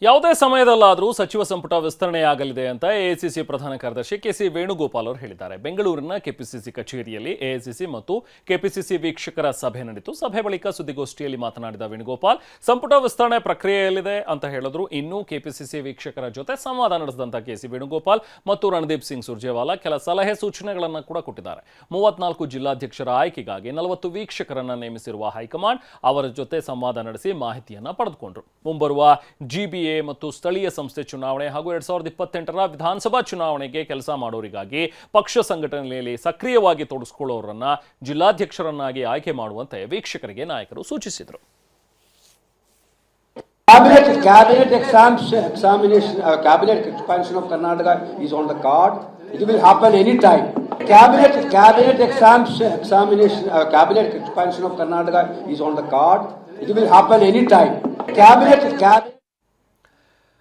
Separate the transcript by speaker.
Speaker 1: ಯಾವುದೇ ಸಮಯದಲ್ಲಾದರೂ ಸಚಿವ ಸಂಪುಟ ವಿಸ್ತರಣೆಯಾಗಲಿದೆ ಅಂತ ಎಐಸಿಸಿ ಪ್ರಧಾನ ಕಾರ್ಯದರ್ಶಿ ಕೆಸಿ ವೇಣುಗೋಪಾಲ್ ಅವರು ಹೇಳಿದ್ದಾರೆ. ಬೆಂಗಳೂರಿನ ಕೆಪಿಸಿಸಿ ಕಚೇರಿಯಲ್ಲಿ ಎಐಸಿಸಿ ಮತ್ತು ಕೆಪಿಸಿಸಿ ವೀಕ್ಷಕರ ಸಭೆ ನಡೆಯಿತು. ಸಭೆ ಬಳಿಕ ಸುದ್ದಿಗೋಷ್ಠಿಯಲ್ಲಿ ಮಾತನಾಡಿದ ವೇಣುಗೋಪಾಲ್, ಸಂಪುಟ ವಿಸ್ತರಣೆ ಪ್ರಕ್ರಿಯೆಯಲ್ಲಿದೆ ಅಂತ ಹೇಳಿದ್ರು. ಇನ್ನೂ ಕೆಪಿಸಿಸಿ ವೀಕ್ಷಕರ ಜೊತೆ ಸಂವಾದ ನಡೆಸಿದಂತ ಕೆಸಿ ವೇಣುಗೋಪಾಲ್ ಮತ್ತು ರಣದೀಪ್ ಸಿಂಗ್ ಸುರ್ಜೇವಾಲಾ ಕೆಲ ಸಲಹೆ ಸೂಚನೆಗಳನ್ನು ಕೂಡ ಕೊಟ್ಟಿದ್ದಾರೆ. 34 ಜಿಲ್ಲಾಧ್ಯಕ್ಷರ ಆಯ್ಕೆಗಾಗಿ 40 ವೀಕ್ಷಕರನ್ನ ನೇಮಿಸಿರುವ ಹೈಕಮಾಂಡ್ ಅವರ ಜೊತೆ ಸಂವಾದ ನಡೆಸಿ ಮಾಹಿತಿಯನ್ನ ಪಡೆದುಕೊಂಡ್ರು. ಮುಂಬರುವ ಜಿಬಿಎ ಮತ್ತು ಸ್ಥಳೀಯ ಸಂಸ್ಥೆ ಚುನಾವಣೆ ಹಾಗೂ 2028ರ ವಿಧಾನಸಭಾ ಚುನಾವಣೆಗೆ ಕೆಲಸ ಮಾಡೋರಿಗಾಗಿ ಪಕ್ಷ ಸಂಘಟನೆಯಲ್ಲಿ ಸಕ್ರಿಯವಾಗಿ ತೊಡಗಿಸಿಕೊಳ್ಳೋರನ್ನ ಜಿಲ್ಲಾಧ್ಯಕ್ಷರನ್ನಾಗಿ ಆಯ್ಕೆ ಮಾಡುವಂತೆ ವೀಕ್ಷಕರಿಗೆ ನಾಯಕರು ಸೂಚಿಸಿದರು.
Speaker 2: Cabinet examination, cabinet expansion of Karnataka is on the card. It will happen anytime. Cabinet examination, cabinet expansion of Karnataka is on the card. It will happen anytime. Cabinet